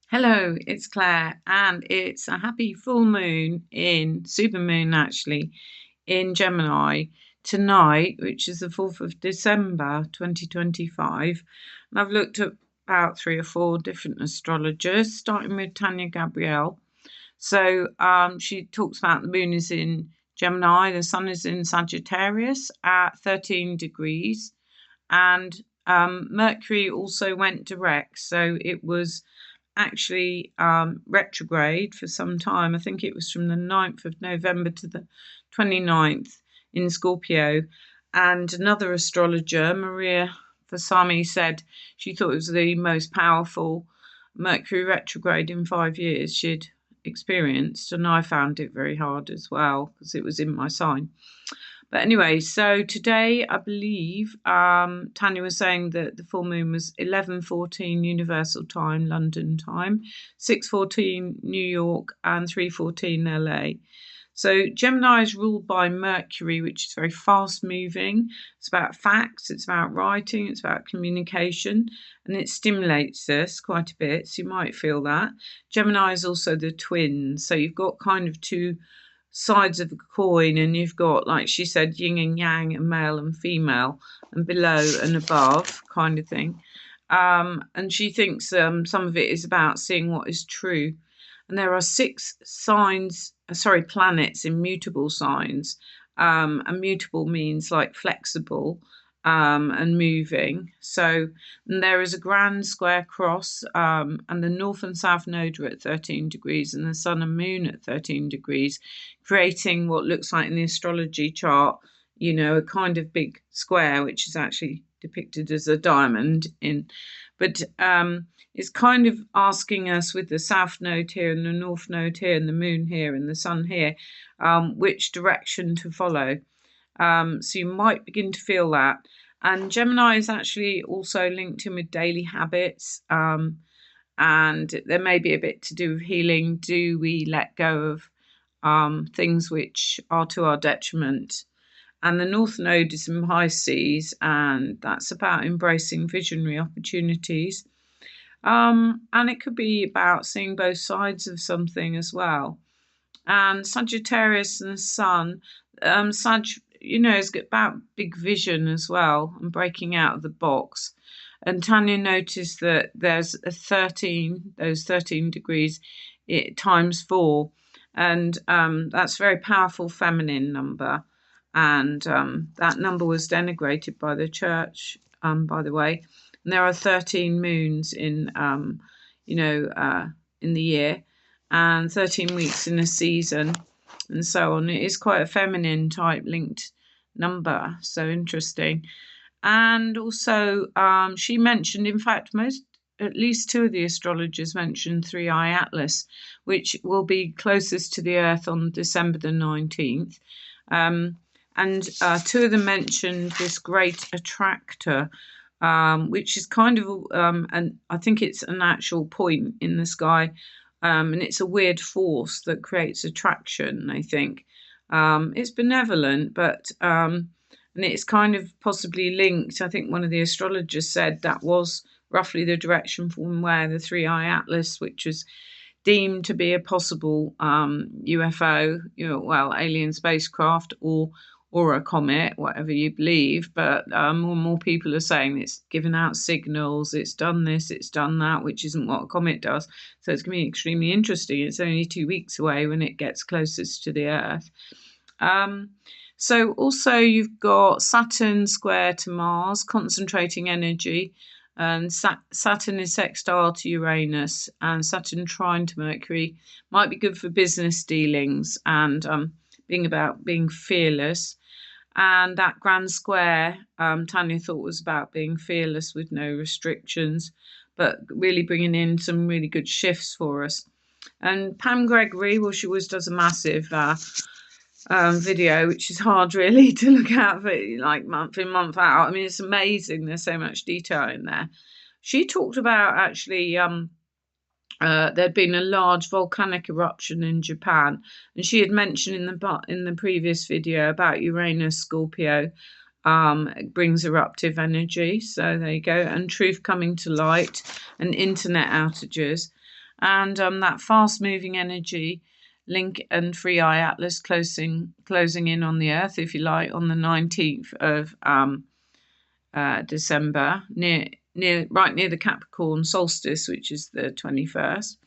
Hello, it's Claire, and it's a happy full moon in supermoon actually in Gemini tonight, which is the 4th of December 2025. And I've looked at about 3 or 4 different astrologers, starting with Tanya Gabrielle. So she talks about the moon is in Gemini, the sun is in Sagittarius at 13 degrees, and Mercury also went direct, so it was actually retrograde for some time. I think it was from the 9th of November to the 29th in Scorpio. And another astrologer, Maria Vasami, said she thought it was the most powerful Mercury retrograde in 5 years she'd experienced. And I found it very hard as well because it was in my sign. But anyway, so today I believe Tanya was saying that the full moon was 11:14 Universal Time, London time, 6:14 New York, and 3:14 LA. So Gemini is ruled by Mercury, which is very fast moving. It's about facts, it's about writing, it's about communication, and it stimulates us quite a bit. So you might feel that. Gemini is also the twins. So you've got kind of two sides of a coin, and you've got, like she said, yin and yang, and male and female, and below and above kind of thing. And she thinks some of it is about seeing what is true. And there are 6 planets in mutable signs. And mutable means like flexible and moving. So and there is a grand square cross, and the north and south node are at 13 degrees, and the sun and moon at 13 degrees, creating what looks like in the astrology chart, a kind of big square, which is actually depicted as a diamond in. But it's kind of asking us, with the south node here and the north node here and the moon here and the sun here, which direction to follow. So you might begin to feel that. And Gemini is actually also linked in with daily habits. And there may be a bit to do with healing. Do we let go of things which are to our detriment? And the North Node is in Pisces, and that's about embracing visionary opportunities. And it could be about seeing both sides of something as well. And Sagittarius and the Sun, is about big vision as well and breaking out of the box. And Tanya noticed that there's those 13 degrees times 4. And that's a very powerful feminine number. And that number was denigrated by the church, by the way. And there are 13 moons in the year, and 13 weeks in a season, and so on. It is quite a feminine type linked number, so interesting. And also she mentioned, in fact, at least 2 of the astrologers mentioned 3i Atlas, which will be closest to the Earth on December the 19th. And 2 of them mentioned this great attractor, which is kind of, and I think it's an actual point in the sky, and it's a weird force that creates attraction, I think. It's benevolent, but and it's kind of possibly linked. I think one of the astrologers said that was roughly the direction from where the 3i Atlas, which was deemed to be a possible UFO, alien spacecraft, or a comet, whatever you believe. But more and more people are saying it's given out signals, it's done this, it's done that, which isn't what a comet does. So it's going to be extremely interesting. It's only 2 weeks away when it gets closest to the Earth. So also you've got Saturn square to Mars, concentrating energy. And Saturn is sextile to Uranus, and Saturn trine to Mercury. Might be good for business dealings and being fearless. And that grand square, Tanya thought was about being fearless with no restrictions, but really bringing in some really good shifts for us. And Pam Gregory, well, she always does a massive video, which is hard really to look at for like month in, month out. I mean, it's amazing. There's so much detail in there. She talked about actually there'd been a large volcanic eruption in Japan, and she had mentioned in the previous video about Uranus Scorpio. It brings eruptive energy, so there you go. And truth coming to light, and internet outages. And that fast-moving energy link and Free Eye Atlas closing in on the Earth, if you like, on the 19th of December, right near the Capricorn solstice, which is the 21st.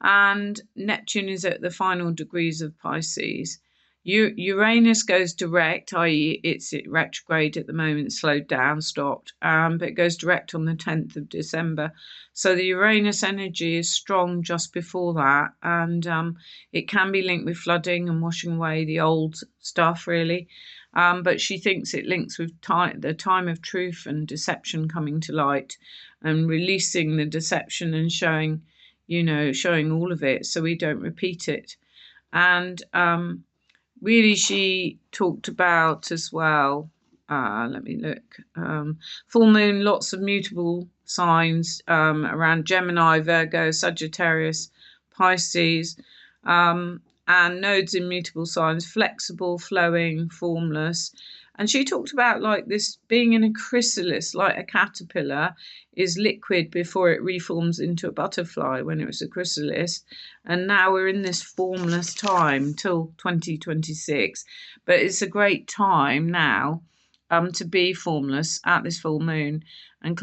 And Neptune is at the final degrees of Pisces. Uranus goes direct, i.e. it's retrograde at the moment, slowed down, stopped, but it goes direct on the 10th of December. So the Uranus energy is strong just before that, and it can be linked with flooding and washing away the old stuff, really. But she thinks it links with the time of truth and deception coming to light, and releasing the deception and showing all of it so we don't repeat it. And really, she talked about as well, let me look, full moon, lots of mutable signs around Gemini, Virgo, Sagittarius, Pisces, and nodes in mutable signs, flexible, flowing, formless. And she talked about like this being in a chrysalis, like a caterpillar is liquid before it reforms into a butterfly when it was a chrysalis. And now we're in this formless time till 2026. But it's a great time now to be formless at this full moon. And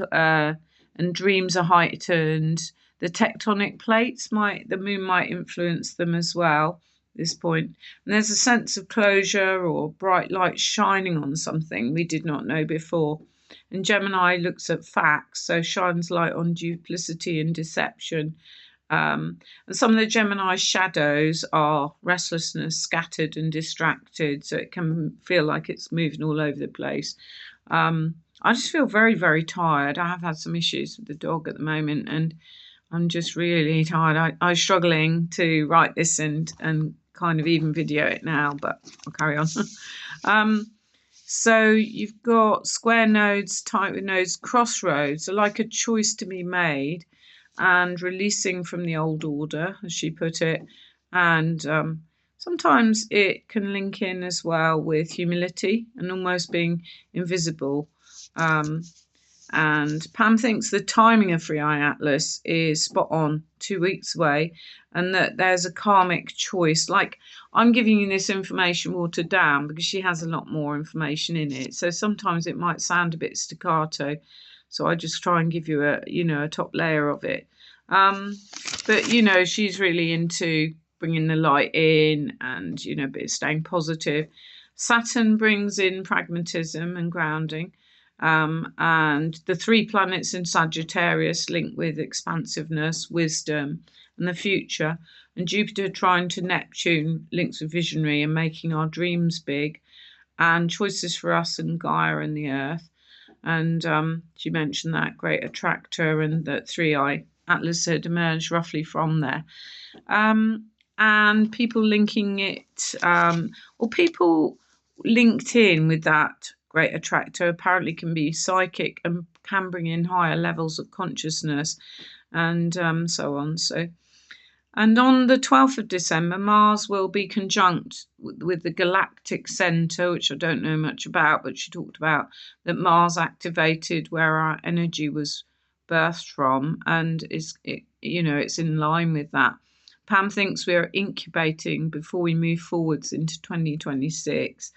dreams are heightened. The tectonic plates the moon might influence them as well at this point. And there's a sense of closure or bright light shining on something we did not know before. And Gemini looks at facts, so shines light on duplicity and deception. And some of the Gemini shadows are restlessness, scattered and distracted, so it can feel like it's moving all over the place. I just feel very, very tired. I have had some issues with the dog at the moment, and I'm just really tired. I'm struggling to write this and kind of even video it now, but I'll carry on. So you've got square nodes, tight with nodes, crossroads are like a choice to be made and releasing from the old order, as she put it. And sometimes it can link in as well with humility and almost being invisible. And Pam thinks the timing of Free Eye Atlas is spot on, 2 weeks away, and that there's a karmic choice. Like, I'm giving you this information watered down because she has a lot more information in it. So sometimes it might sound a bit staccato. So I just try and give you a top layer of it. But, she's really into bringing the light in and, a bit of staying positive. Saturn brings in pragmatism and grounding. And the 3 planets in Sagittarius link with expansiveness, wisdom, and the future. And Jupiter trine to Neptune links with visionary and making our dreams big, and choices for us and Gaia and the Earth. And she mentioned that great attractor and that 3 Eye Atlas had emerged roughly from there. And people linking it, or people linked in with that great attractor apparently can be psychic and can bring in higher levels of consciousness and so on. And on the 12th of December, Mars will be conjunct with the galactic center, which I don't know much about, but she talked about that Mars activated where our energy was birthed from, and it's in line with that. Pam thinks we're incubating before we move forwards into 2026.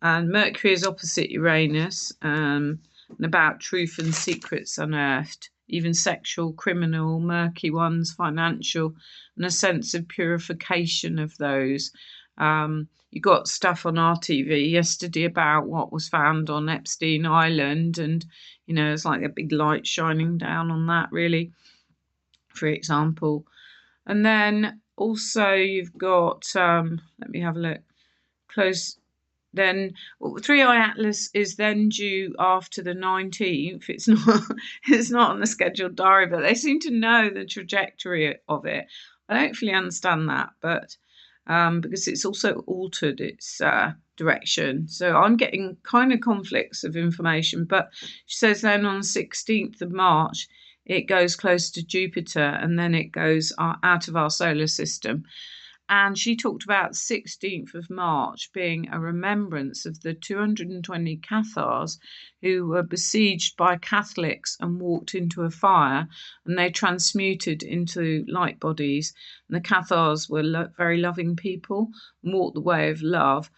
And Mercury is opposite Uranus, and about truth and secrets unearthed, even sexual, criminal, murky ones, financial, and a sense of purification of those. You got stuff on RTV yesterday about what was found on Epstein Island, and it's like a big light shining down on that, really, for example. And then also you've got, let me have a look, Then 3 Eye Atlas is then due after the 19th. It's not on the scheduled diary, but they seem to know the trajectory of it. I don't fully understand that, but because it's also altered its direction. So I'm getting kind of conflicts of information. But she says then on the 16th of March, it goes close to Jupiter, and then it goes out of our solar system. And she talked about 16th of March being a remembrance of the 220 Cathars who were besieged by Catholics and walked into a fire, and they transmuted into light bodies. And the Cathars were very loving people, walked the way of love,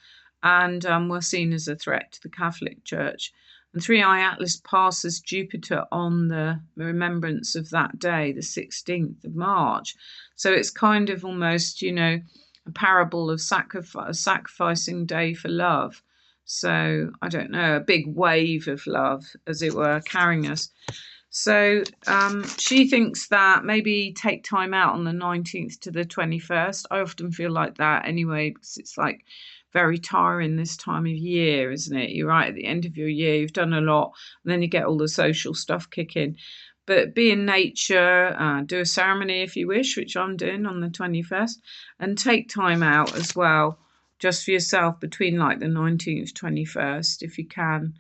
and were seen as a threat to the Catholic Church. And Three Eye Atlas passes Jupiter on the remembrance of that day, the 16th of March. So it's kind of almost, a parable of sacrificing day for love. So I don't know, a big wave of love, as it were, carrying us. So she thinks that maybe take time out on the 19th to the 21st. I often feel like that anyway, because it's like very tiring this time of year, isn't it? You're right at the end of your year, you've done a lot, and then you get all the social stuff kick in. But be in nature, do a ceremony if you wish, which I'm doing on the 21st, and take time out as well, just for yourself between like the 19th, 21st, if you can.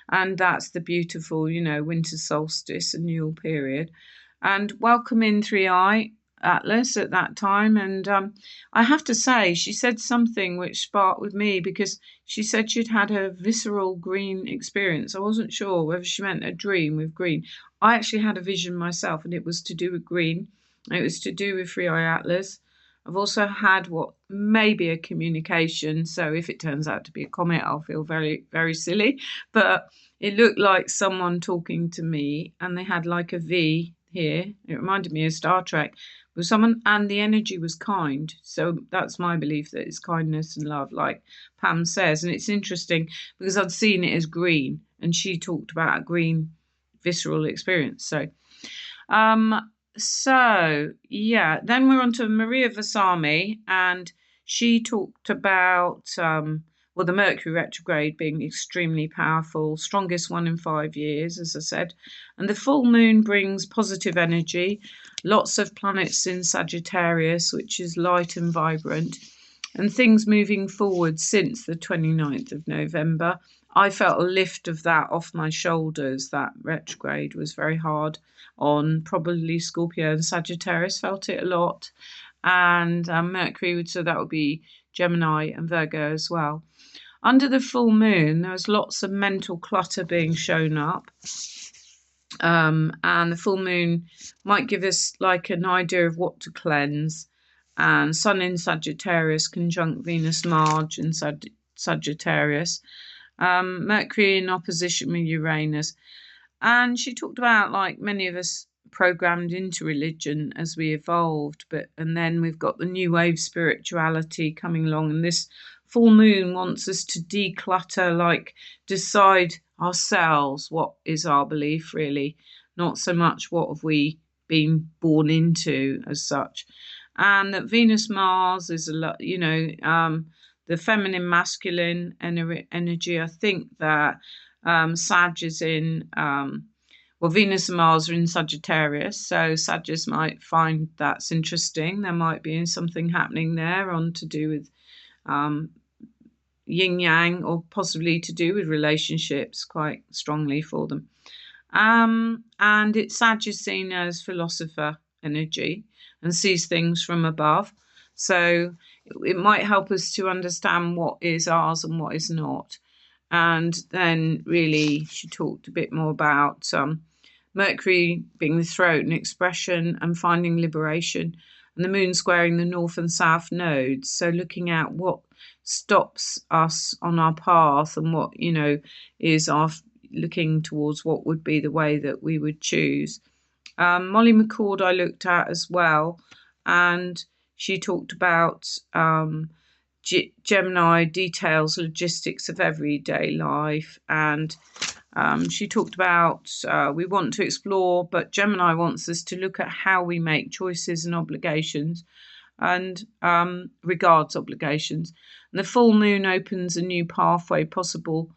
And that's the beautiful, winter solstice and Yule period. And welcome in Three Eye Atlas at that time. And I have to say, she said something which sparked with me, because she said she'd had a visceral green experience. I wasn't sure whether she meant a dream with green. I actually had a vision myself, and it was to do with green. It was to do with Three Eye Atlas. I've also had what may be a communication. So if it turns out to be a comet, I'll feel very, very silly. But it looked like someone talking to me, and they had like a V here. It reminded me of Star Trek. With someone, and the energy was kind. So that's my belief, that it's kindness and love, like Pam says. And it's interesting because I'd seen it as green, and she talked about a green visceral experience. So yeah, then we're on to Maria Vasami, and she talked about the Mercury retrograde being extremely powerful, strongest one in 5 years, as I said. And the full moon brings positive energy, lots of planets in Sagittarius, which is light and vibrant, and things moving forward since the 29th of November. I felt a lift of that off my shoulders. That retrograde was very hard on probably Scorpio and Sagittarius, felt it a lot. And Mercury, so that would be Gemini and Virgo as well. Under the full moon, there was lots of mental clutter being shown up. And the full moon might give us like an idea of what to cleanse. And Sun in Sagittarius conjunct Venus, Mars in Sagittarius. Mercury in opposition with Uranus. And she talked about, like many of us, programmed into religion as we evolved, and then we've got the new wave spirituality coming along, and this full moon wants us to declutter, like decide ourselves what is our belief, really, not so much what have we been born into as such. And that Venus Mars is a lot, the feminine masculine energy. I think that Sag is in Venus and Mars are in Sagittarius, so Sagittarius might find that's interesting. There might be something happening there on to do with yin yang, or possibly to do with relationships quite strongly for them. And Sag is seen as philosopher energy and sees things from above. So it might help us to understand what is ours and what is not. And then really she talked a bit more about Mercury being the throat and expression and finding liberation, and the moon squaring the north and south nodes. So looking at what stops us on our path, and what, is our looking towards what would be the way that we would choose. Molly McCord I looked at as well, and she talked about Gemini details logistics of everyday life, and she talked about we want to explore, but Gemini wants us to look at how we make choices and obligations, and regards obligations. And the full moon opens a new pathway, possible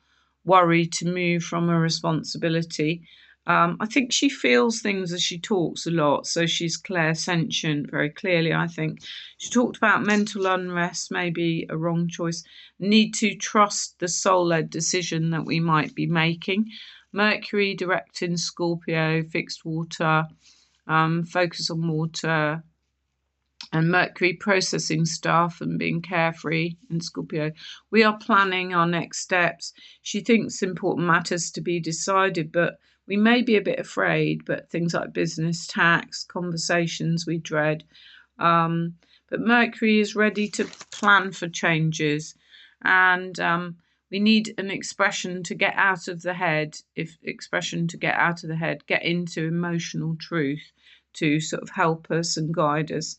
worry to move from a responsibility. I think she feels things as she talks a lot, so she's clairsentient very clearly, I think. She talked about mental unrest, maybe a wrong choice, need to trust the soul-led decision that we might be making. Mercury direct in Scorpio, fixed water, focus on water, and Mercury processing stuff and being carefree in Scorpio. We are planning our next steps. She thinks important matters to be decided, but we may be a bit afraid, but things like business, tax, conversations we dread. But Mercury is ready to plan for changes, and we need an expression to get out of the head. If expression to get out of the head, get into emotional truth to sort of help us and guide us.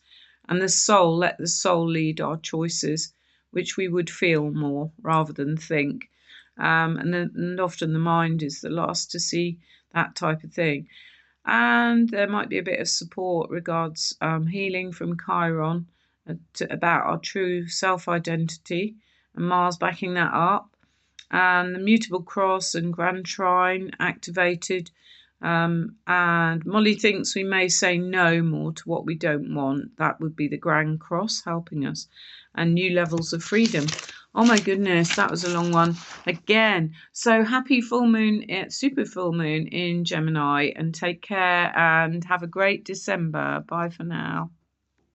And the soul, let the soul lead our choices, which we would feel more rather than think. And often the mind is the last to see that type of thing. And there might be a bit of support regards healing from Chiron about our true self-identity, and Mars backing that up. And the mutable cross and grand trine activated. And Molly thinks we may say no more to what we don't want. That would be the grand cross helping us. And new levels of freedom. Oh my goodness, that was a long one again. So happy full moon, super full moon in Gemini, and take care and have a great December. Bye for now.